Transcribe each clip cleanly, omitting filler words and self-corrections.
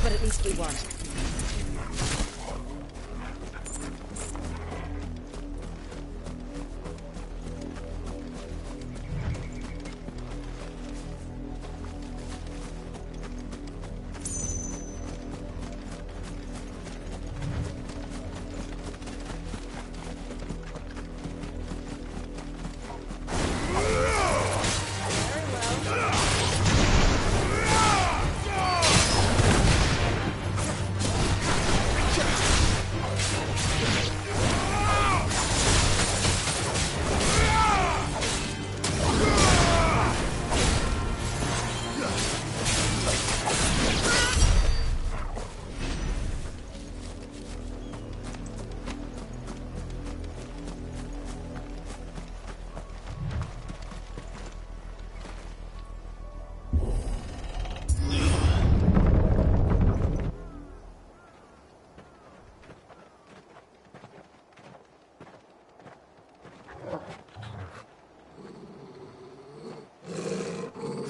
But at least we won.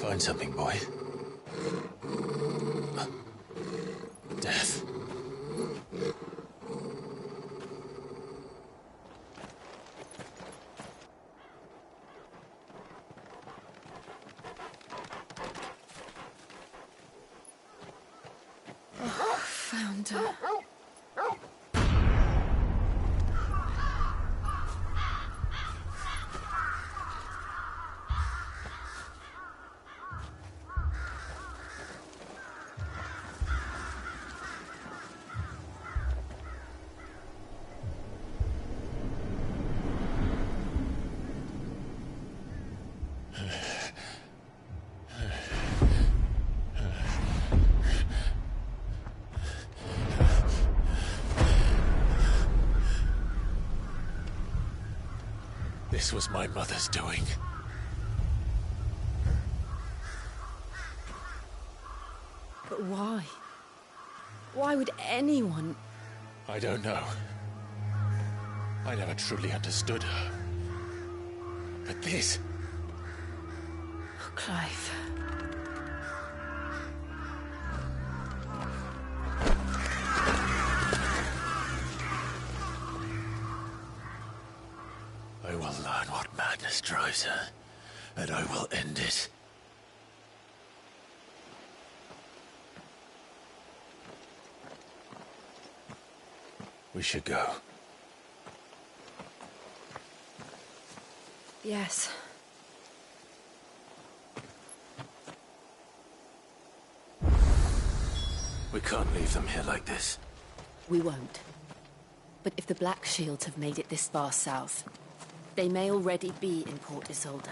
Find something, boy. Death. Oh, found her. This was my mother's doing. But why? Why would anyone... I don't know. I never truly understood her. But this... Oh, Clive. I will learn what madness drives her, and I will end it. We should go. Yes. We can't leave them here like this. We won't. But if the Black Shields have made it this far south, they may already be in Port Isolde.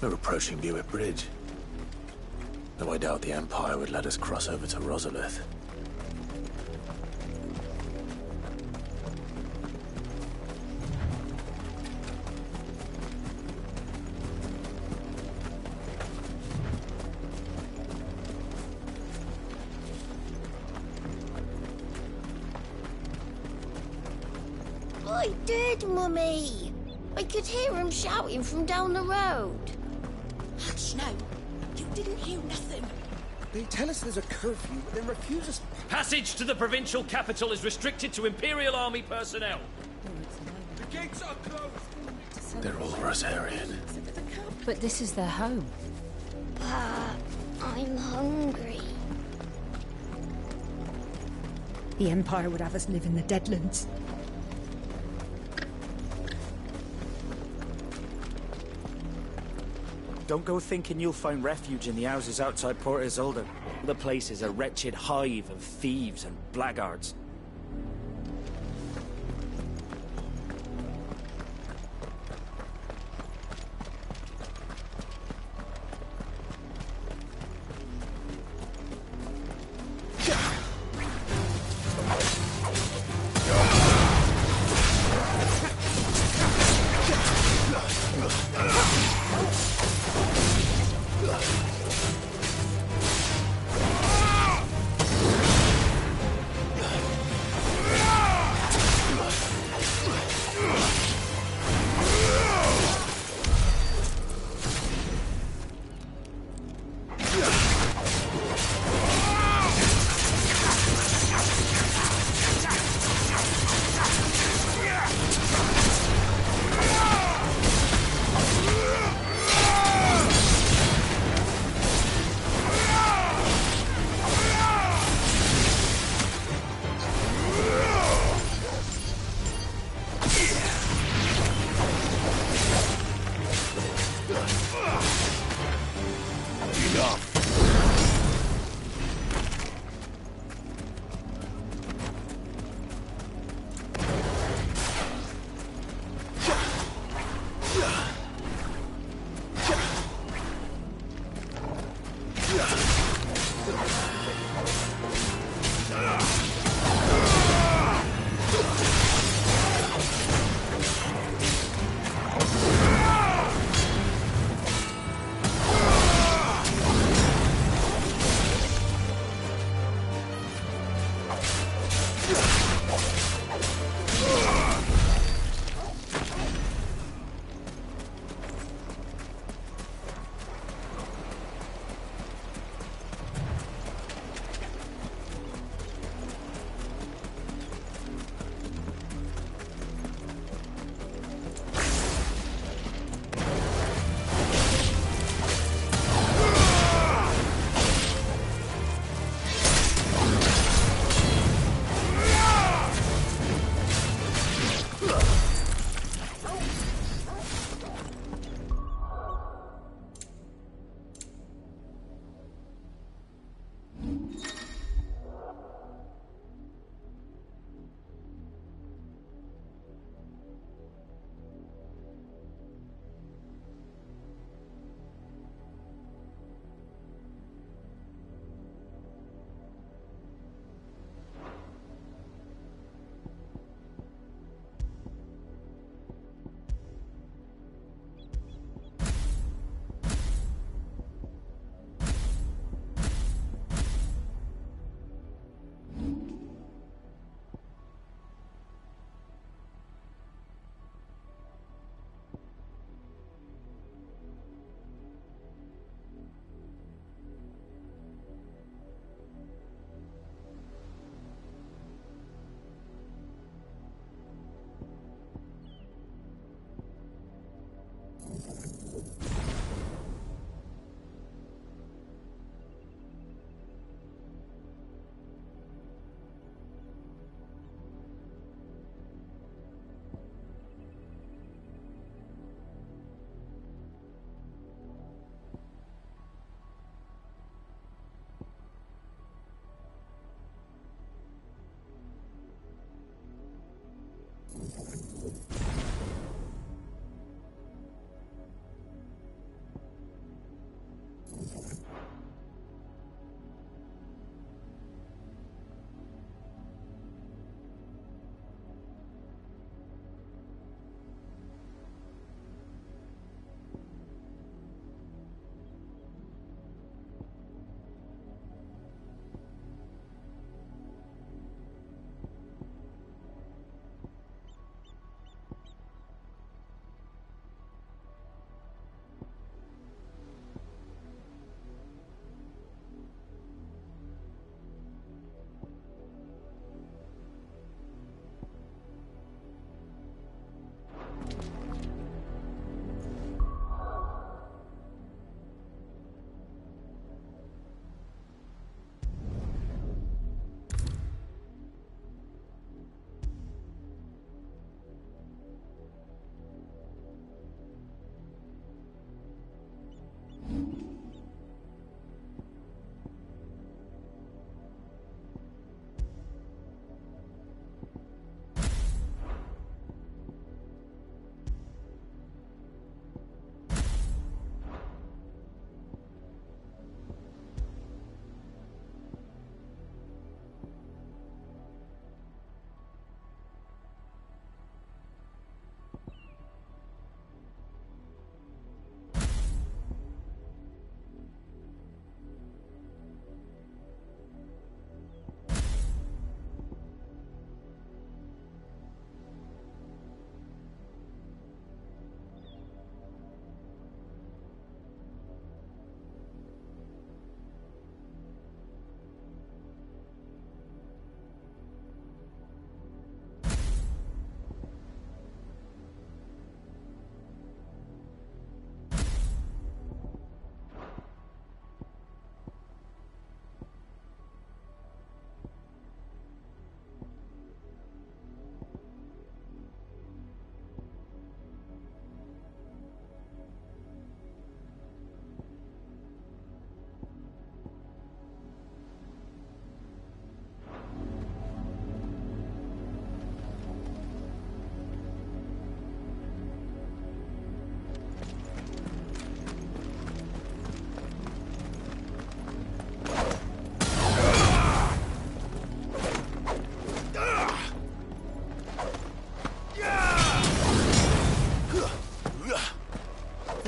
We're approaching Buick Bridge. Though I doubt the Empire would let us cross over to Rosalith. I did, Mummy. I could hear him shouting from down the road. Hush, no. You didn't hear nothing. They tell us there's a curfew, but then refuse us. Passage to the provincial capital is restricted to Imperial Army personnel. The gates are closed. They're all Rosarian. But this is their home. But I'm hungry. The Empire would have us live in the Deadlands. Don't go thinking you'll find refuge in the houses outside Port Isolde. The place is a wretched hive of thieves and blackguards.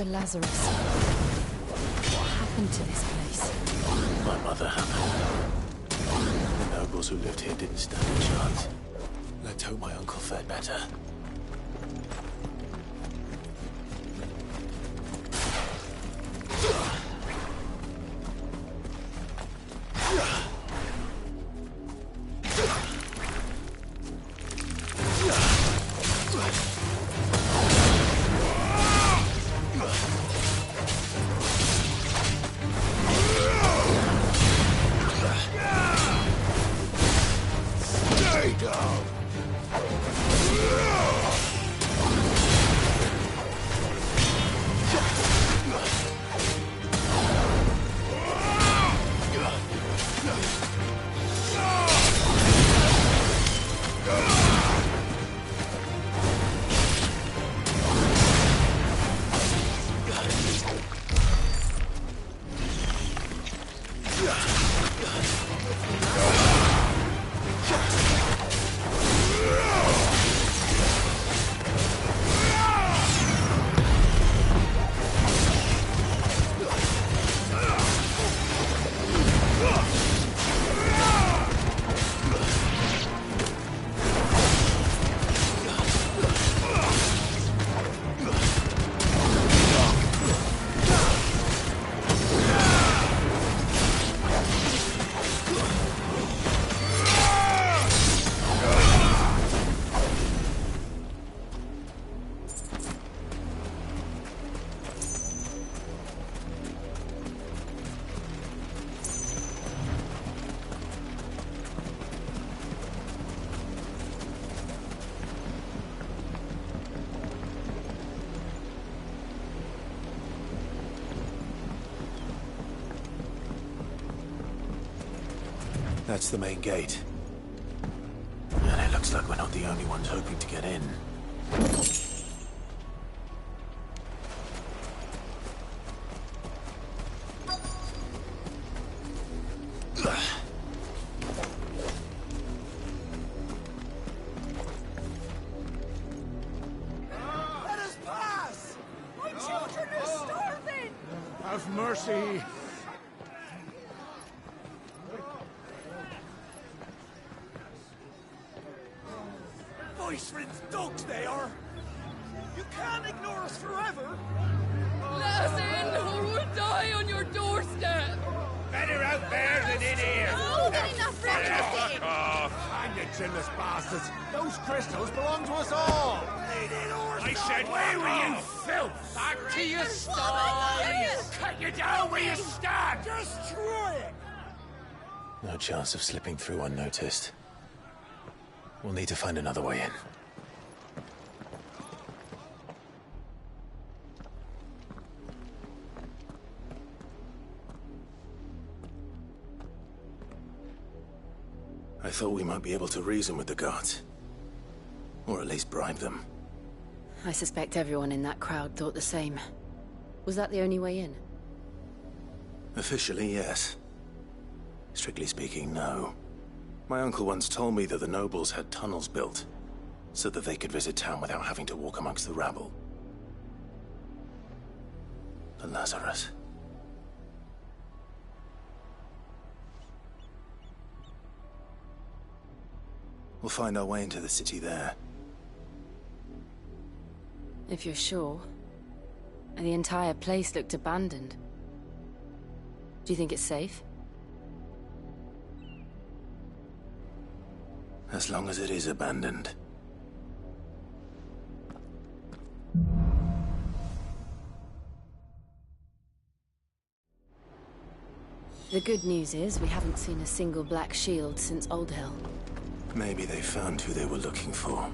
Father Lazarus. What happened to this place? My mother happened. The nobles who lived here didn't stand a chance. Let's hope my uncle fared better. That's the main gate. And it looks like we're not the only ones hoping to get in. Let us pass! My children are starving! Have mercy! Voice-rinsed dogs they are! You can't ignore us forever! Let us in, or we'll die on your doorstep! Better out there than in here! More than enough for everything! Fuck off! Hang you chinless bastards! Those crystals belong to us all! I said, where were you, filth? Back to your sties! Cut you down where you stand! Destroy it! No chance of slipping through unnoticed. We'll need to find another way in. I thought we might be able to reason with the guards. Or at least bribe them. I suspect everyone in that crowd thought the same. Was that the only way in? Officially, yes. Strictly speaking, no. My uncle once told me that the nobles had tunnels built, so that they could visit town without having to walk amongst the rabble. The Lazarus. We'll find our way into the city there. If you're sure. The entire place looked abandoned. Do you think it's safe? As long as it is abandoned. The good news is we haven't seen a single black shield since Old Hill. Maybe they found who they were looking for.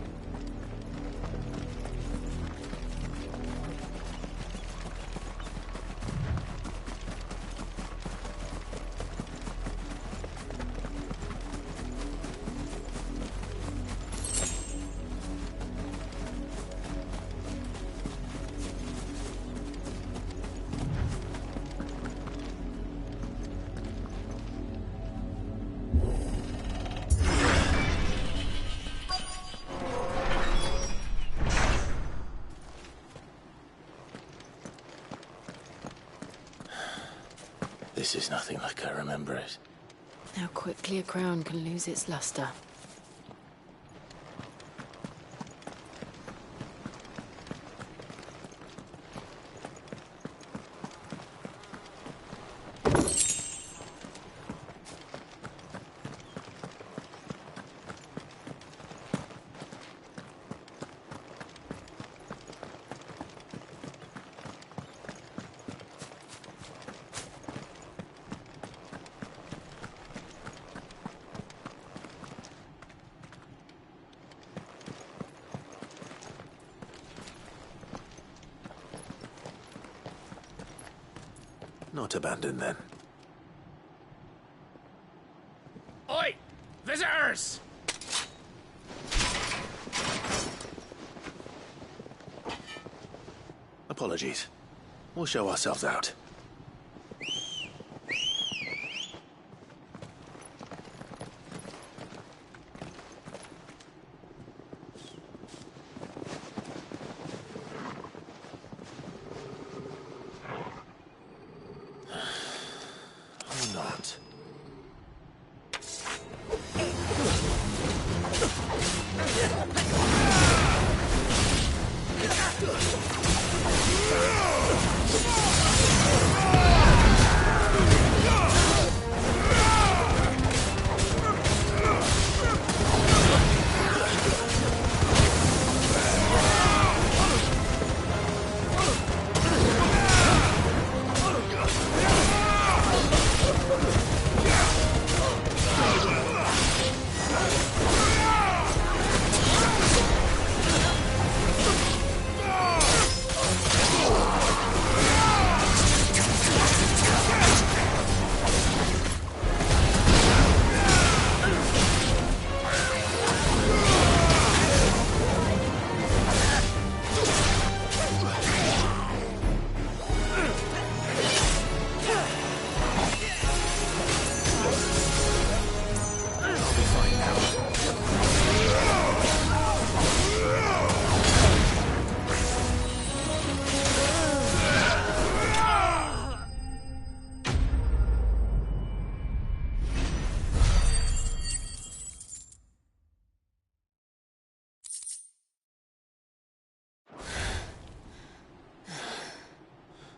This is nothing like I remember it. How quickly a crown can lose its luster. Not abandoned, then. Oi! Visitors! Apologies. We'll show ourselves out. Or not.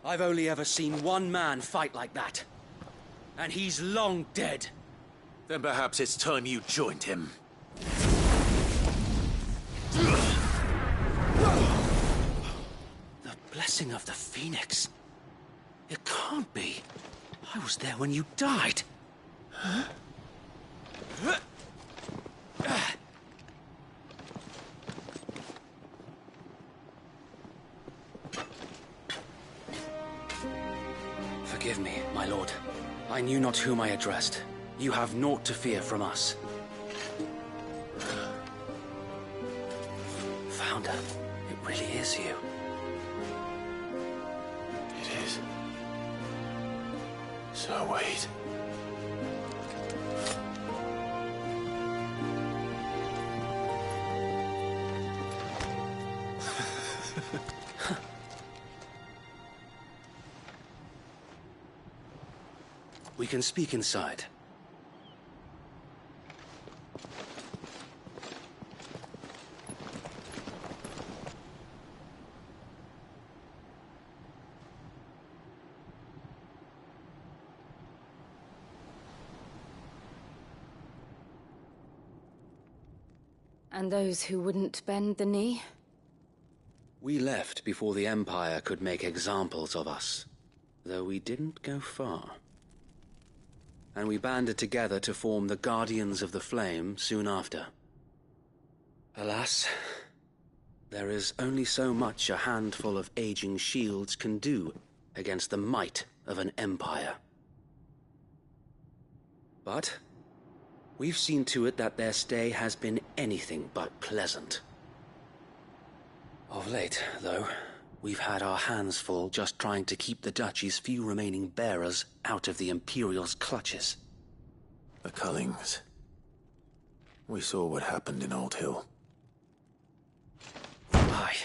I've only ever seen one man fight like that. And he's long dead. Then perhaps it's time you joined him. The blessing of the Phoenix. It can't be. I was there when you died. Huh? Forgive me, my lord. I knew not whom I addressed. You have naught to fear from us. Founder, it really is you. It is. So wait. We can speak inside. And those who wouldn't bend the knee? We left before the Empire could make examples of us, though we didn't go far. And we banded together to form the Guardians of the Flame soon after. Alas, there is only so much a handful of aging shields can do against the might of an empire. But we've seen to it that their stay has been anything but pleasant. Of late, though, we've had our hands full just trying to keep the Duchy's few remaining bearers out of the Imperial's clutches. The Cullings. We saw what happened in Old Hill. Aye.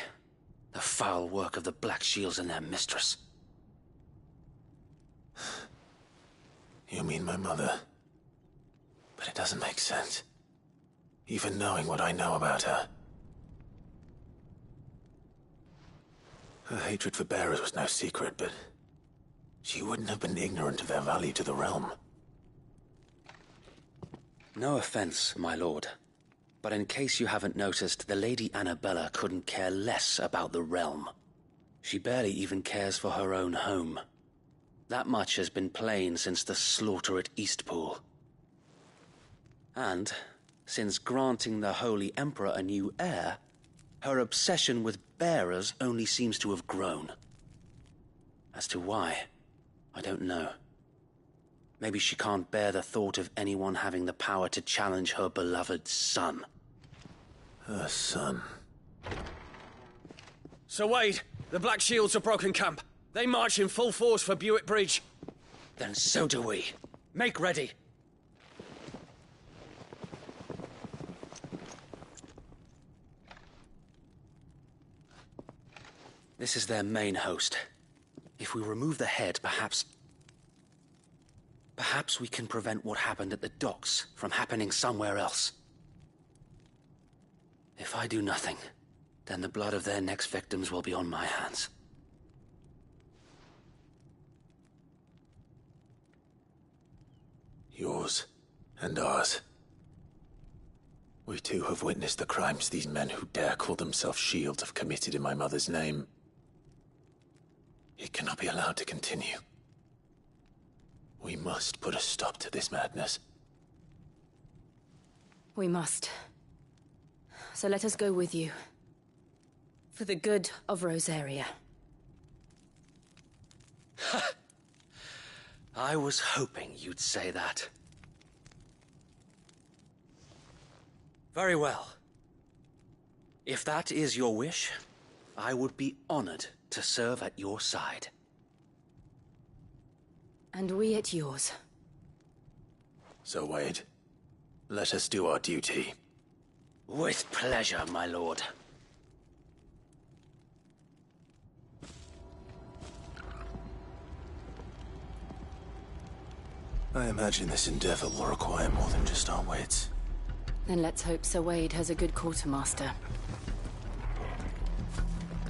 The foul work of the Black Shields and their mistress. You mean my mother? But it doesn't make sense. Even knowing what I know about her. Her hatred for bearers was no secret, but she wouldn't have been ignorant of their value to the realm. No offense, my lord. But in case you haven't noticed, the Lady Annabella couldn't care less about the realm. She barely even cares for her own home. That much has been plain since the slaughter at Eastpool. And, since granting the Holy Emperor a new heir, her obsession with bearers only seems to have grown. As to why, I don't know. Maybe she can't bear the thought of anyone having the power to challenge her beloved son. Her son? Sir Wade, the Black Shields have broken camp. They march in full force for Buick Bridge. Then so do we. Make ready. This is their main host. If we remove the head, perhaps we can prevent what happened at the docks from happening somewhere else. If I do nothing, then the blood of their next victims will be on my hands. Yours and ours. We too have witnessed the crimes these men who dare call themselves shields have committed in my mother's name. It cannot be allowed to continue. We must put a stop to this madness. We must. So let us go with you. For the good of Rosaria. I was hoping you'd say that. Very well. If that is your wish, I would be honored to serve at your side. And we at yours. So, Wade, let us do our duty. With pleasure, my lord. I imagine this endeavor will require more than just our wits. Then let's hope Sir Wade has a good quartermaster.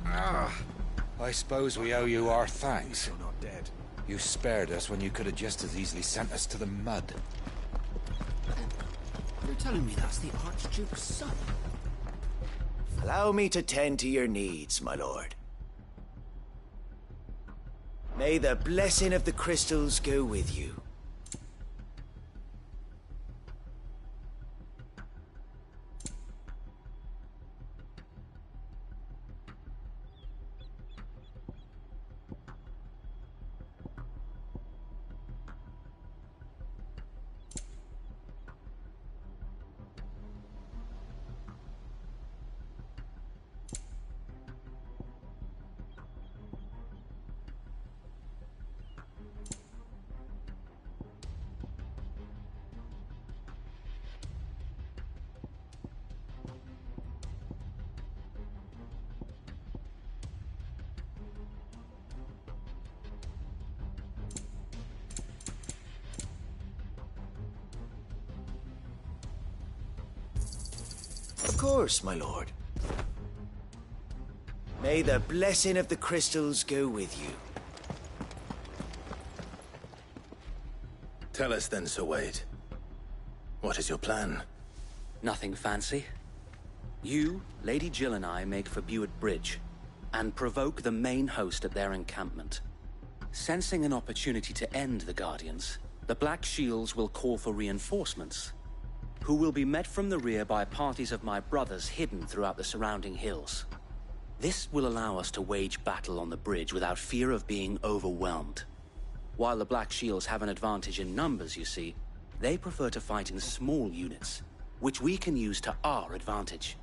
I suppose we owe you our thanks. You're not dead. You spared us when you could have just as easily sent us to the mud. You're telling me that's the Archduke's son? Allow me to tend to your needs, my lord. May the blessing of the crystals go with you. Of course, my lord. May the blessing of the crystals go with you. Tell us then, Sir Wade. What is your plan? Nothing fancy. You, Lady Jill and I make for Buick Bridge, and provoke the main host at their encampment. Sensing an opportunity to end the Guardians, the Black Shields will call for reinforcements, who will be met from the rear by parties of my brothers hidden throughout the surrounding hills. This will allow us to wage battle on the bridge without fear of being overwhelmed. While the Black Shields have an advantage in numbers, you see, they prefer to fight in small units, which we can use to our advantage.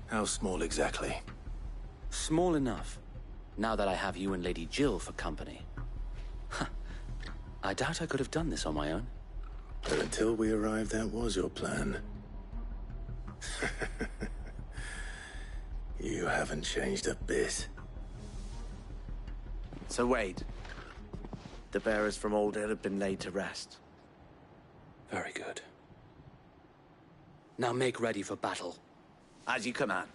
How small exactly? Small enough, now that I have you and Lady Jill for company. I doubt I could have done this on my own. But until we arrived, that was your plan. You haven't changed a bit. Sir Wade, the bearers from Old Hill have been laid to rest. Very good. Now make ready for battle. As you command.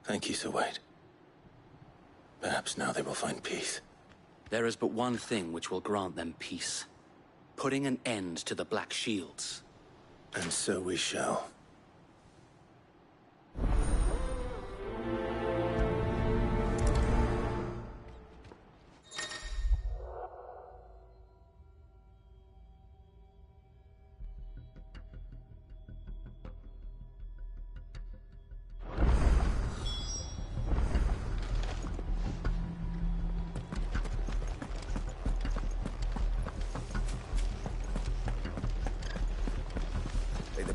Thank you, Sir Wade. Perhaps now they will find peace. There is but one thing which will grant them peace. Putting an end to the Black Shields. And so we shall.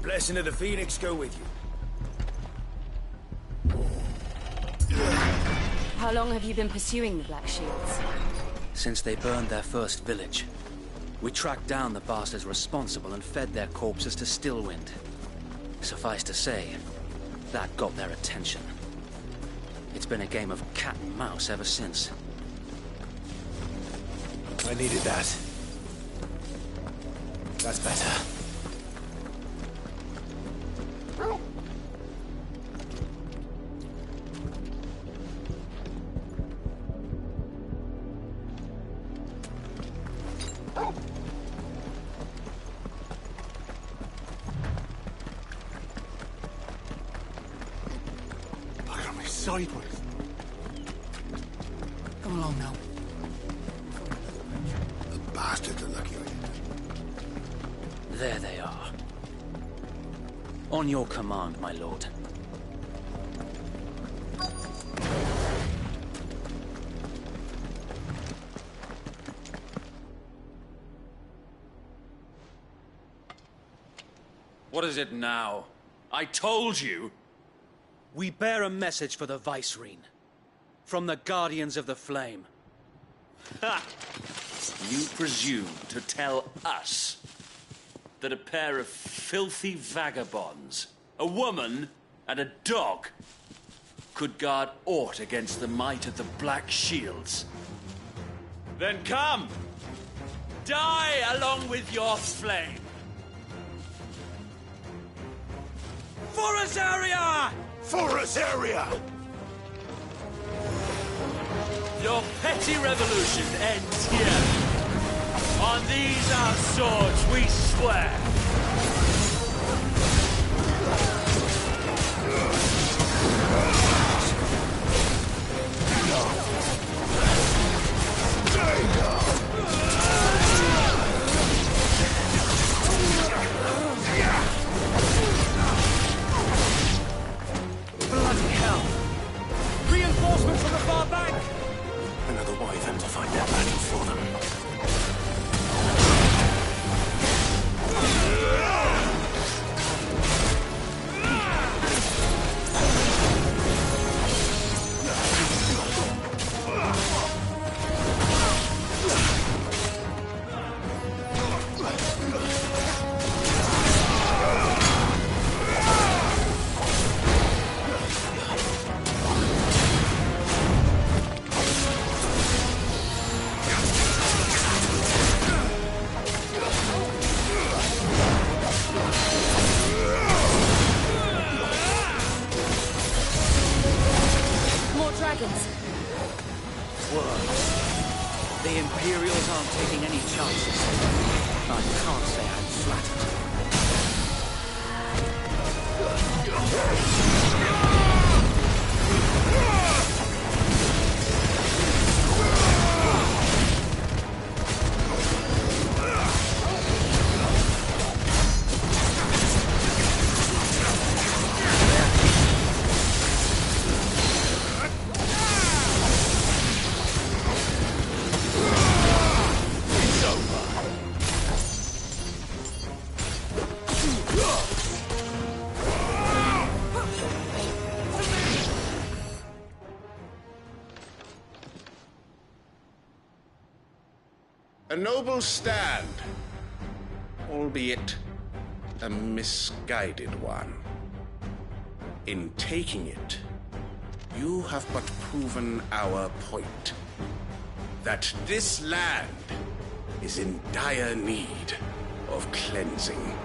Blessing of the Phoenix go with you. How long have you been pursuing the Black Shields? Since they burned their first village. We tracked down the bastards responsible and fed their corpses to Stillwind. Suffice to say, that got their attention. It's been a game of cat and mouse ever since. I needed that. That's better. Sideways. Come along now. The bastards are lucky I did. There they are. On your command, my lord. What is it now? I told you! We bear a message for the Vicereine. From the Guardians of the Flame. Ha! You presume to tell us that a pair of filthy vagabonds, a woman and a dog, could guard aught against the might of the Black Shields? Then come! Die along with your flame! For Azaria! For Azaria! Your petty revolution ends here. On these our swords we swear. Bloody hell! Reinforcements from the far bank! Another wyvern to find their battle for them. The Imperials aren't taking any chances. I can't say I'm flattered. A noble stand, albeit a misguided one. In taking it, You have but proven our point. That this land is in dire need of cleansing.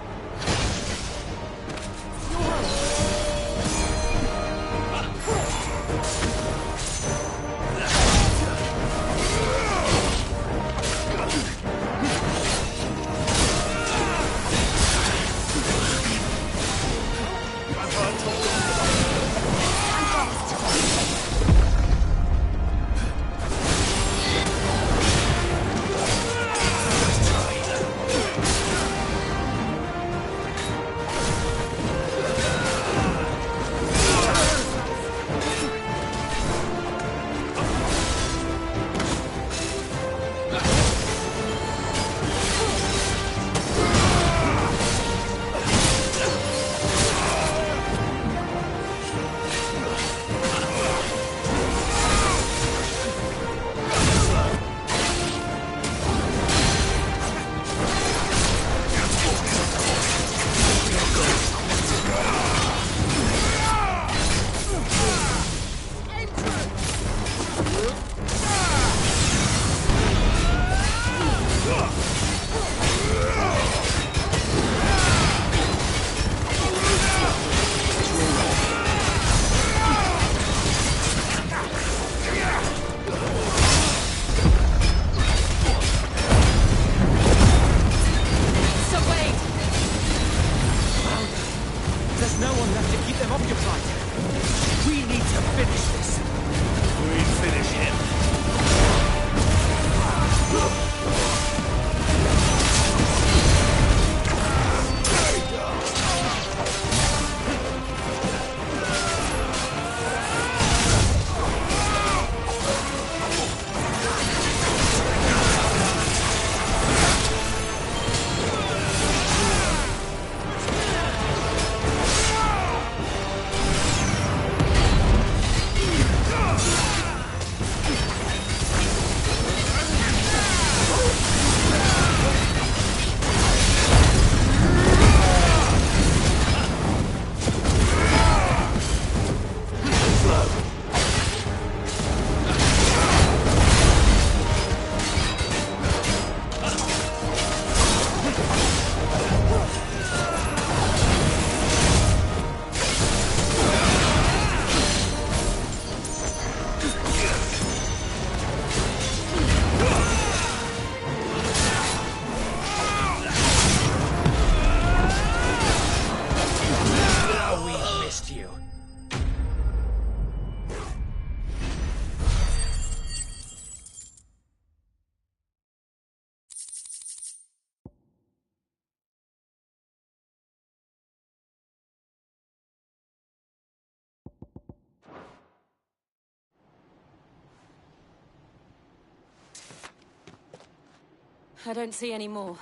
I don't see any more.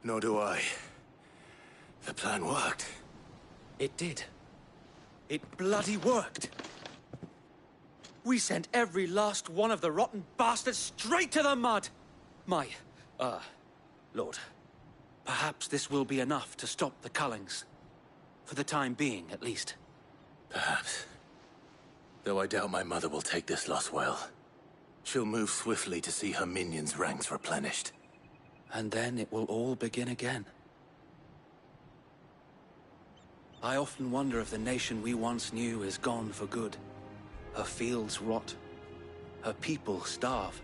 Nor do I. The plan worked. It did. It bloody worked. We sent every last one of the rotten bastards straight to the mud! Lord, perhaps this will be enough to stop the Cullings. For the time being, at least. Perhaps. Though I doubt my mother will take this loss well. She'll move swiftly to see her minions' ranks replenished. And then it will all begin again. I often wonder if the nation we once knew is gone for good. Her fields rot. Her people starve.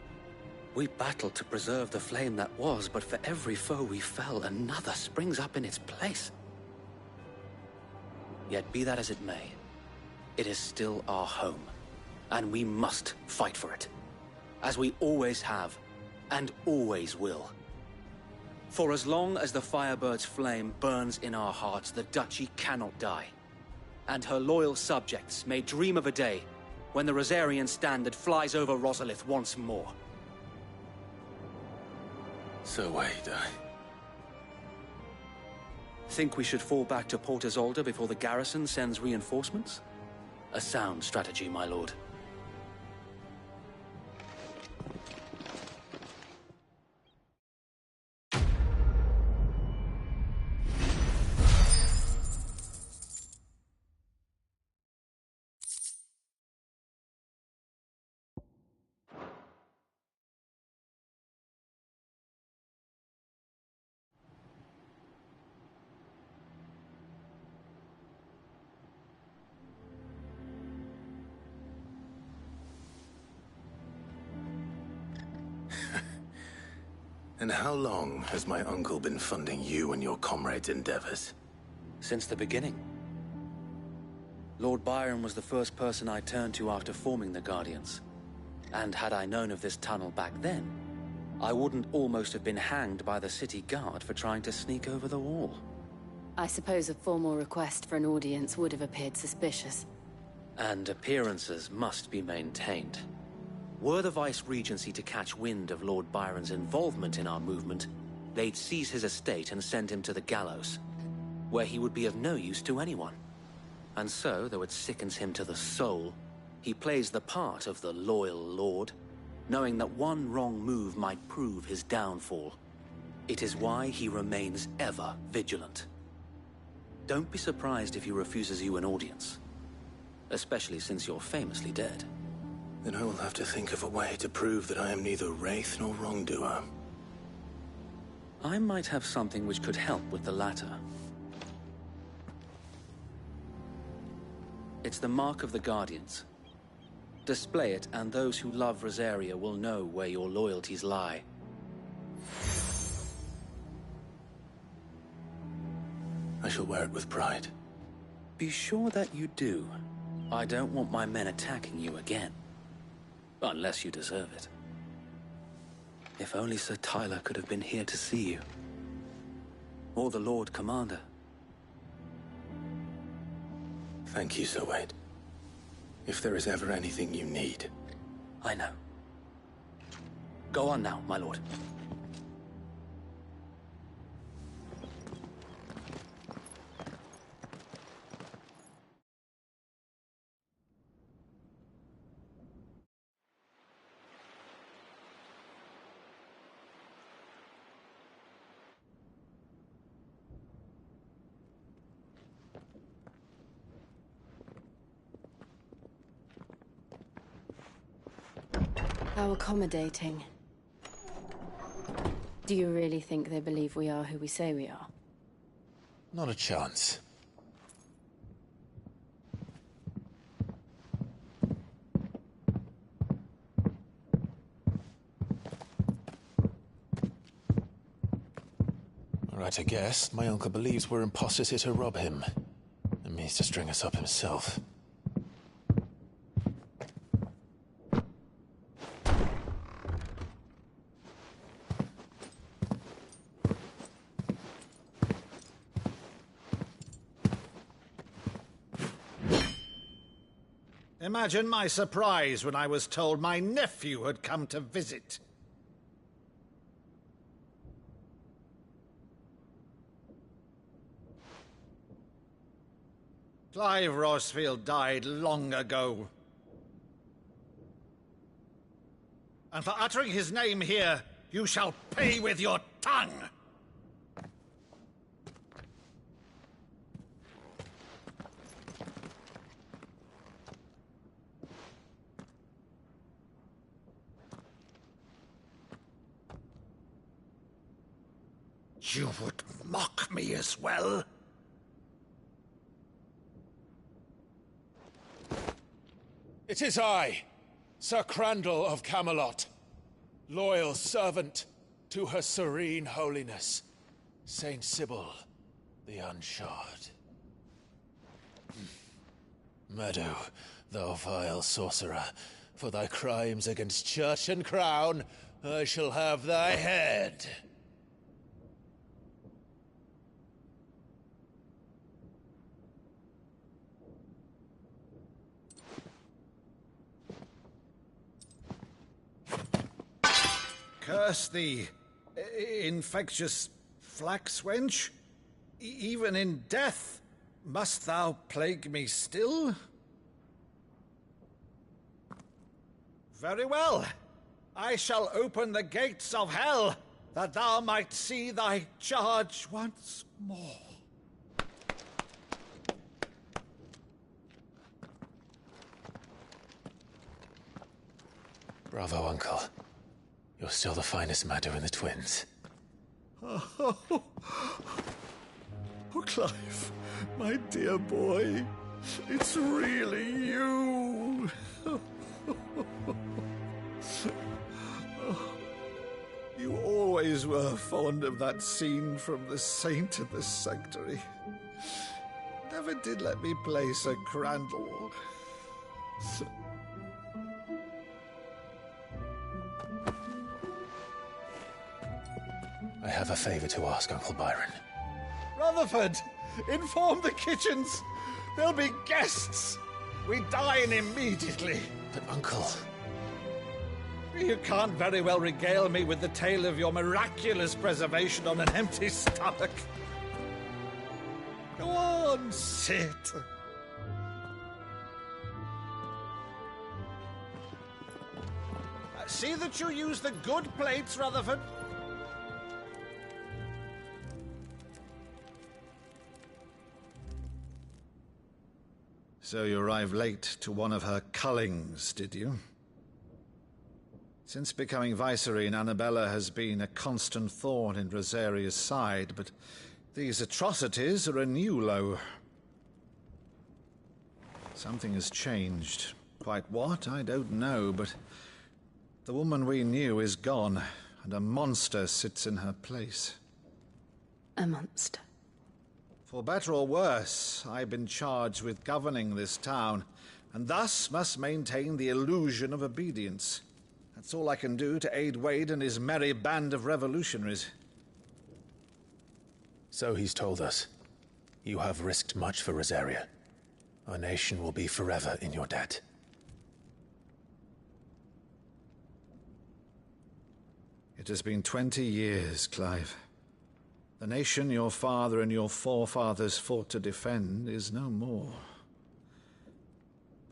We battled to preserve the flame that was, but for every foe we fell, another springs up in its place. Yet be that as it may, it is still our home, and we must fight for it. As we always have, and always will. For as long as the Firebird's flame burns in our hearts, the Duchy cannot die. And her loyal subjects may dream of a day when the Rosarian standard flies over Rosalith once more. So wait, Think we should fall back to Port Isolde before the garrison sends reinforcements? A sound strategy, my lord. And how long has my uncle been funding you and your comrades' endeavors? Since the beginning. Lord Byron was the first person I turned to after forming the Guardians. And had I known of this tunnel back then, I wouldn't almost have been hanged by the city guard for trying to sneak over the wall. I suppose a formal request for an audience would have appeared suspicious. And appearances must be maintained. Were the Vice-Regency to catch wind of Lord Byron's involvement in our movement, they'd seize his estate and send him to the gallows, where he would be of no use to anyone. And so, though it sickens him to the soul, he plays the part of the loyal lord, knowing that one wrong move might prove his downfall. It is why he remains ever vigilant. Don't be surprised if he refuses you an audience, especially since you're famously dead. Then I will have to think of a way to prove that I am neither wraith nor wrongdoer. I might have something which could help with the latter. It's the mark of the Guardians. Display it, and those who love Rosaria will know where your loyalties lie. I shall wear it with pride. Be sure that you do. I don't want my men attacking you again. Unless you deserve it. If only Sir Tyler could have been here to see you. Or the Lord Commander. Thank you, Sir Wade. If there is ever anything you need. I know. Go on now, my lord. How accommodating. Do you really think they believe we are who we say we are? Not a chance. Right, I guess. My uncle believes we're imposters here to rob him. And means to string us up himself. Imagine my surprise when I was told my nephew had come to visit. Clive Rosfield died long ago. And for uttering his name here, you shall pay with your tongue! You would mock me as well? It is I, Sir Crandall of Camelot, loyal servant to Her Serene Holiness, Saint Sybil the Unshod. Meadow, thou vile sorcerer, for thy crimes against church and crown, I shall have thy head. Curse thee, infectious flax wench. Even in death, must thou plague me still? Very well. I shall open the gates of hell, that thou might see thy charge once more. Bravo, Uncle. You're still the finest Maddo in the twins. Oh, Clive, my dear boy, it's really you. You always always were fond of that scene from The Saint and the Sanctuary. Never did let me play Sir Crandall. I have a favor to ask, Uncle Byron. Rutherford, inform the kitchens. There'll be guests. We dine immediately. But, Uncle... You can't very well regale me with the tale of your miraculous preservation on an empty stomach. Go on, sit. See that you use the good plates, Rutherford. So you arrived late to one of her cullings, did you? Since becoming Vicereine, Annabella has been a constant thorn in Rosaria's side, but these atrocities are a new low. Something has changed. Quite what, I don't know, but the woman we knew is gone, and a monster sits in her place. A monster? For better or worse, I've been charged with governing this town, and thus must maintain the illusion of obedience. That's all I can do to aid Wade and his merry band of revolutionaries. So he's told us. You have risked much for Rosaria. Our nation will be forever in your debt. It has been 20 years, Clive. The nation your father and your forefathers fought to defend is no more.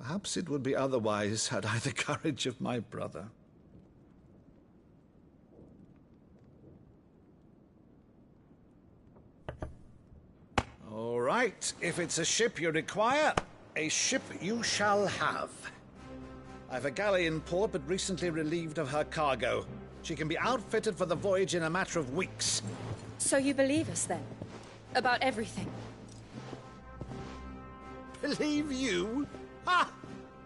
Perhaps it would be otherwise had I the courage of my brother. All right, if it's a ship you require, a ship you shall have. I've a galley in port, but recently relieved of her cargo. She can be outfitted for the voyage in a matter of weeks. So you believe us, then? About everything? Believe you? Ha!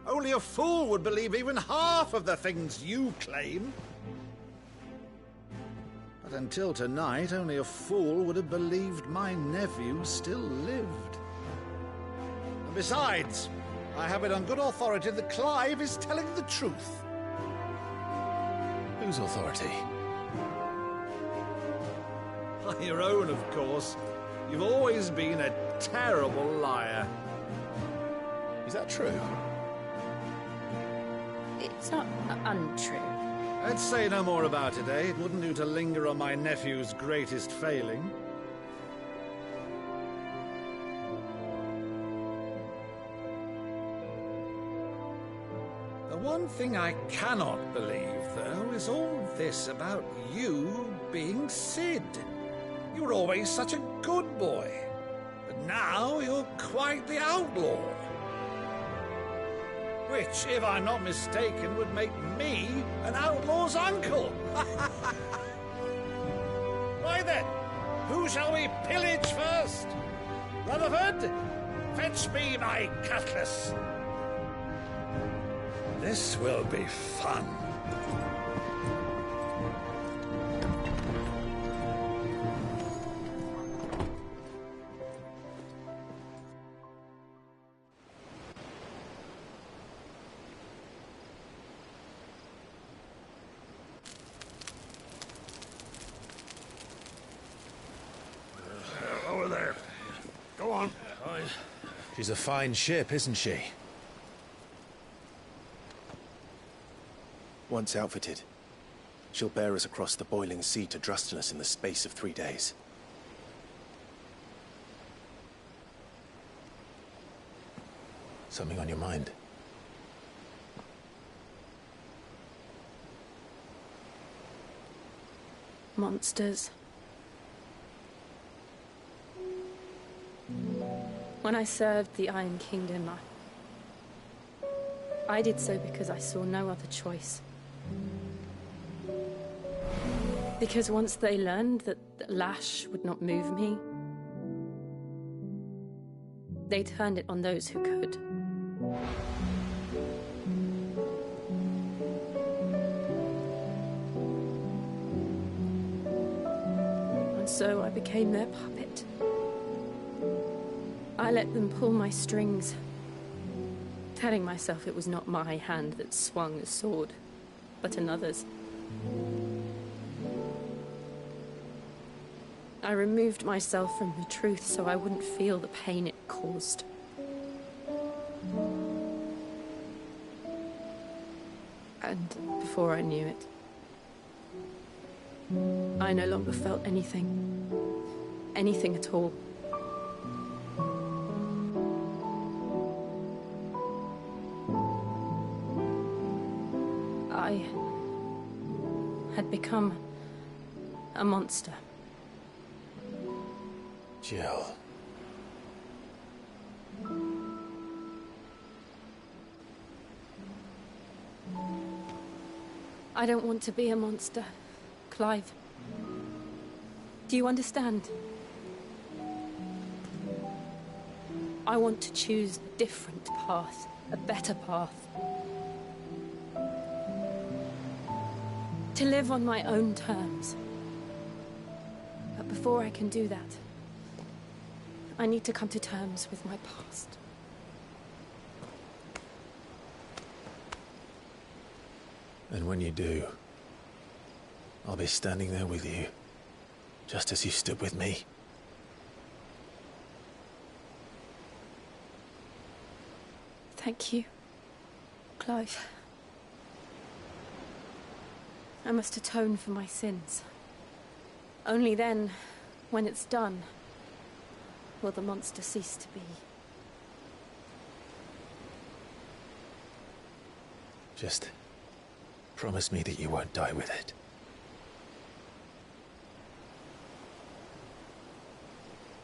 Only a fool would believe even half of the things you claim. But until tonight, only a fool would have believed my nephew still lived. And besides, I have it on good authority that Clive is telling the truth. Whose authority? Your own, of course. You've always been a terrible liar. Is that true? It's not untrue. Let's say no more about it, eh? It wouldn't do to linger on my nephew's greatest failing. The one thing I cannot believe, though, is all this about you being Sid. You were always such a good boy, but now you're quite the outlaw. Which, if I'm not mistaken, would make me an outlaw's uncle. Why then, who shall we pillage first? Rutherford, fetch me my cutlass. This will be fun. Over there. Go on. She's a fine ship, isn't she? Once outfitted, she'll bear us across the boiling sea to Drustenus in the space of 3 days. Something on your mind? Monsters. When I served the Iron Kingdom, I did so because I saw no other choice. Because once they learned that the lash would not move me, they turned it on those who could. So I became their puppet. I let them pull my strings, telling myself it was not my hand that swung a sword, but another's. I removed myself from the truth so I wouldn't feel the pain it caused. And before I knew it, I no longer felt anything. Anything at all. I had become a monster. Jill. I don't want to be a monster, Clive. Do you understand? I want to choose a different path, a better path. To live on my own terms. But before I can do that, I need to come to terms with my past. And when you do, I'll be standing there with you, just as you stood with me. Thank you, Clive. I must atone for my sins. Only then, when it's done, will the monster cease to be. Just promise me that you won't die with it.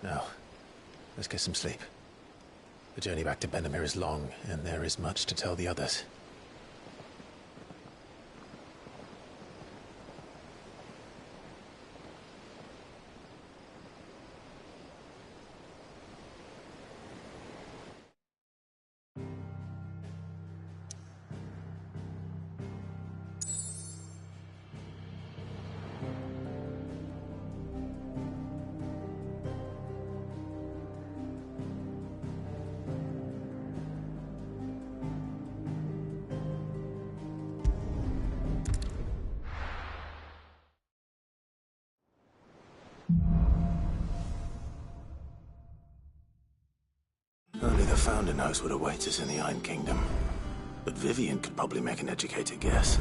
Now, let's get some sleep. The journey back to Benamir is long, and there is much to tell the others. Only the Founder knows what awaits us in the Iron Kingdom. But Vivian could probably make an educated guess.